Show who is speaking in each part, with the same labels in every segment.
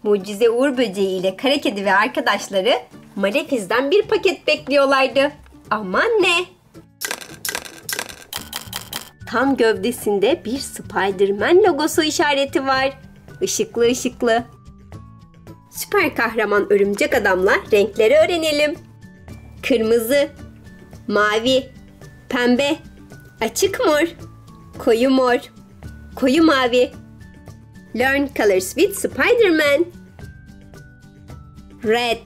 Speaker 1: Mucize Uğur Böceği ile Kara Kedi ve arkadaşları Malefiz'den bir paket bekliyorlardı. Ama ne? Tam gövdesinde bir Spider-Man logosu işareti var. Işıklı ışıklı. Süper kahraman örümcek adamla renkleri öğrenelim. Kırmızı, mavi, pembe, açık mor, koyu mor, koyu mavi. Learn colors with Spider-Man. Red,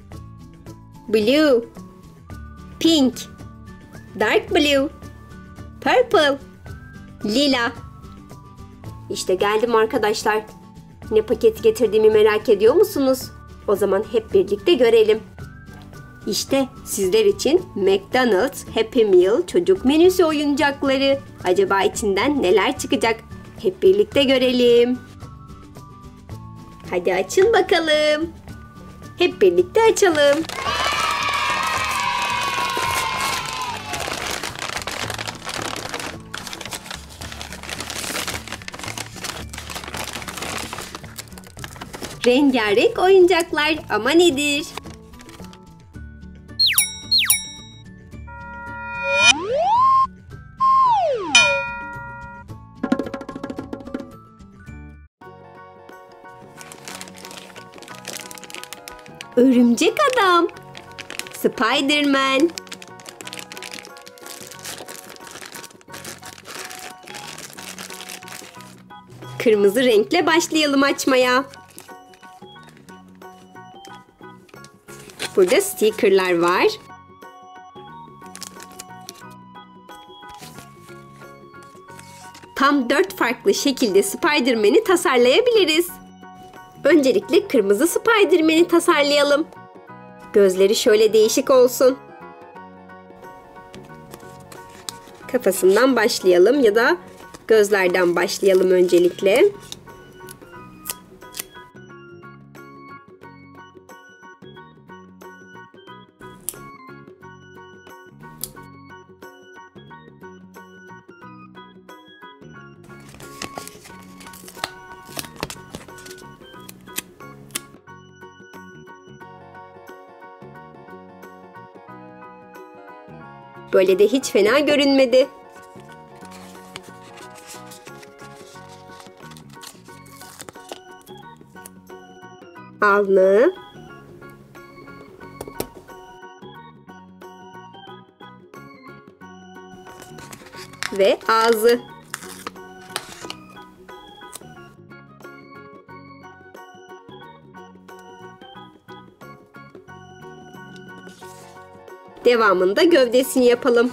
Speaker 1: blue, pink, dark blue, purple, lila. İşte geldim arkadaşlar. Ne paket getirdiğimi merak ediyor musunuz? O zaman hep birlikte görelim. İşte sizler için McDonald's Happy Meal çocuk menüsü oyuncakları. Acaba içinden neler çıkacak? Hep birlikte görelim. Hadi açın bakalım. Hep birlikte açalım. Rengarenk oyuncaklar ama nedir? Örümcek adam, Spider-Man, kırmızı renkle başlayalım açmaya. Burada stickerlar var. Tam 4 farklı şekilde Spider-Man'i tasarlayabiliriz. Öncelikle kırmızı Spider-Man'i tasarlayalım. Gözleri şöyle değişik olsun. Kafasından başlayalım ya da gözlerden başlayalım öncelikle. Böyle de hiç fena görünmedi. Alnı. Ve ağzı. Devamında gövdesini yapalım.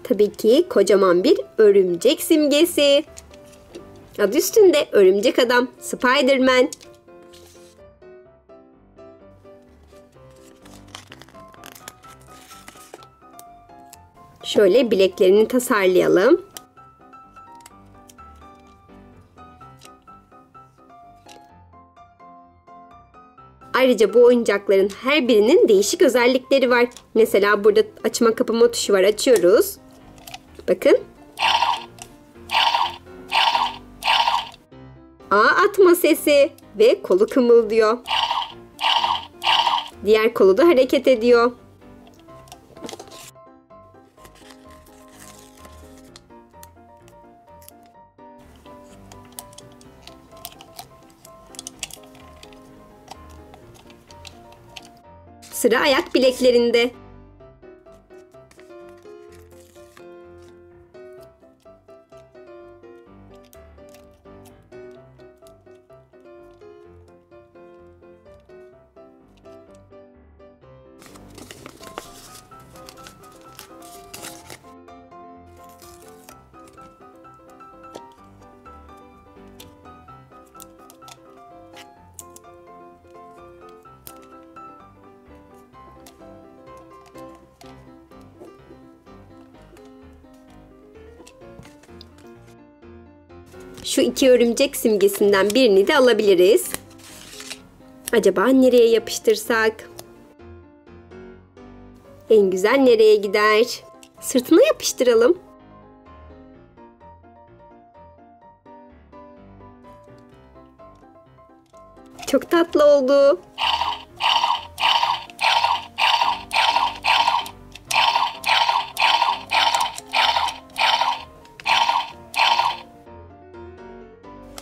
Speaker 1: Tabii ki kocaman bir örümcek simgesi. Adı üstünde örümcek adam, Spider-Man. Şöyle bileklerini tasarlayalım. Ayrıca bu oyuncakların her birinin değişik özellikleri var. Mesela burada açma kapama tuşu var. Açıyoruz. Bakın. Ağ atma sesi ve kolu kımıldıyor. Diğer kolu da hareket ediyor. Sıra ayak bileklerinde. Şu iki örümcek simgesinden birini de alabiliriz. Acaba nereye yapıştırsak? En güzel nereye gider? Sırtına yapıştıralım. Çok tatlı oldu.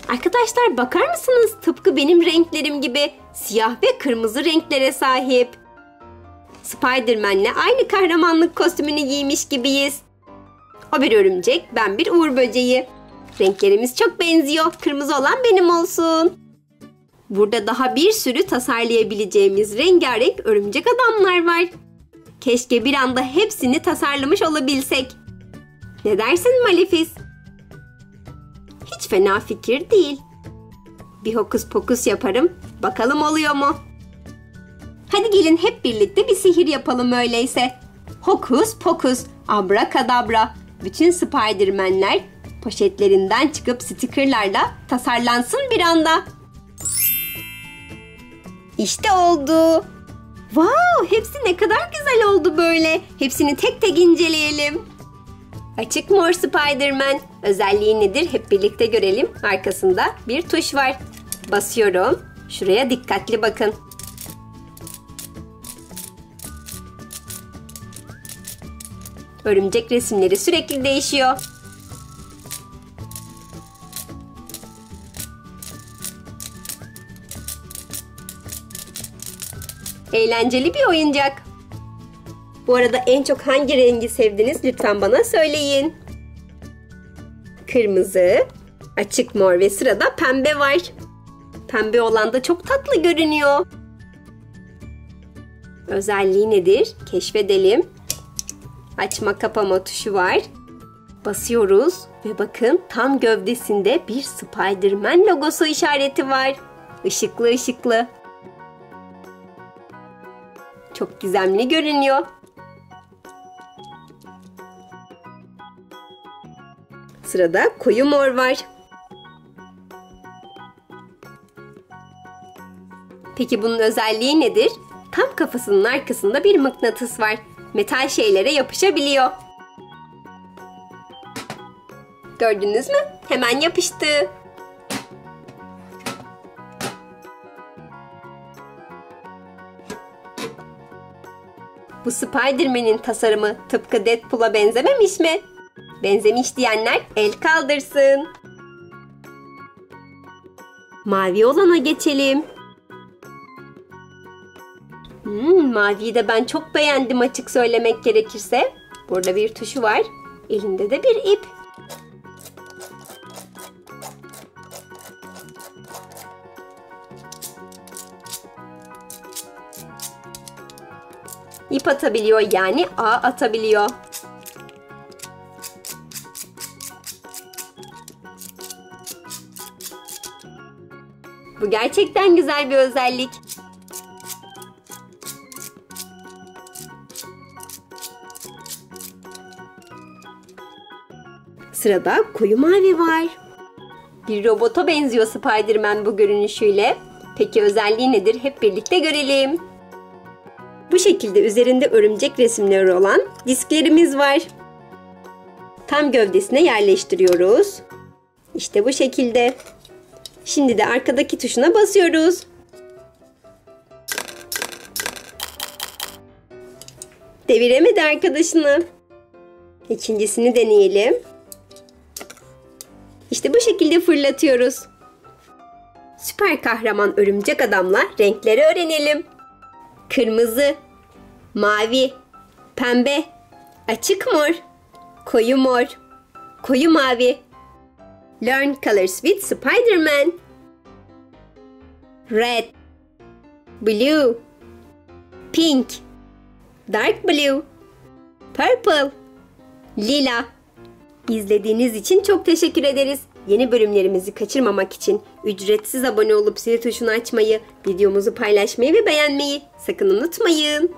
Speaker 1: Arkadaşlar bakar mısınız? Tıpkı benim renklerim gibi siyah ve kırmızı renklere sahip. Spider-Man'le aynı kahramanlık kostümünü giymiş gibiyiz. O bir örümcek, ben bir uğur böceği. Renklerimiz çok benziyor. Kırmızı olan benim olsun. Burada daha bir sürü tasarlayabileceğimiz rengarenk örümcek adamlar var. Keşke bir anda hepsini tasarlamış olabilsek. Ne dersin Malefice? Hiç fena fikir değil. Bir hokus pokus yaparım. Bakalım oluyor mu? Hadi gelin hep birlikte bir sihir yapalım öyleyse. Hokus pokus, abrakadabra. Bütün Spider-Man'ler poşetlerinden çıkıp stickerlarla tasarlansın bir anda. İşte oldu. Wow, hepsi ne kadar güzel oldu böyle. Hepsini tek tek inceleyelim. Açık mor Spider-Man. Özelliği nedir? Hep birlikte görelim. Arkasında bir tuş var. Basıyorum. Şuraya dikkatli bakın. Örümcek resimleri sürekli değişiyor. Eğlenceli bir oyuncak. Bu arada en çok hangi rengi sevdiniz? Lütfen bana söyleyin. Kırmızı, açık mor ve sırada pembe var. Pembe olan da çok tatlı görünüyor. Özelliği nedir? Keşfedelim. Açma kapama tuşu var. Basıyoruz ve bakın tam gövdesinde bir Spider-Man logosu işareti var. Işıklı ışıklı. Çok gizemli görünüyor. Sırada koyu mor var. Peki bunun özelliği nedir? Tam kafasının arkasında bir mıknatıs var. Metal şeylere yapışabiliyor. Gördünüz mü? Hemen yapıştı. Bu Spider-Man'in tasarımı tıpkı Deadpool'a benzememiş mi? Benzemiş diyenler el kaldırsın. Mavi olana geçelim. Maviyi de ben çok beğendim açık söylemek gerekirse. Burada bir tuşu var. Elinde de bir ip. İp atabiliyor, yani ağ atabiliyor. Bu gerçekten güzel bir özellik. Sırada koyu mavi var. Bir robota benziyor Spider-Man bu görünüşüyle. Peki özelliği nedir? Hep birlikte görelim. Bu şekilde üzerinde örümcek resimleri olan disklerimiz var. Tam gövdesine yerleştiriyoruz. İşte bu şekilde. Şimdi de arkadaki tuşuna basıyoruz. Deviremedi arkadaşını. İkincisini deneyelim. İşte bu şekilde fırlatıyoruz. Süper kahraman örümcek adamla renkleri öğrenelim. Kırmızı, mavi, pembe, açık mor, koyu mor, koyu mavi. Learn colors with Spider-Man. Red, blue, pink, dark blue, purple, lila. İzlediğiniz için çok teşekkür ederiz. Yeni bölümlerimizi kaçırmamak için ücretsiz abone olup zil tuşunu açmayı, videomuzu paylaşmayı ve beğenmeyi sakın unutmayın.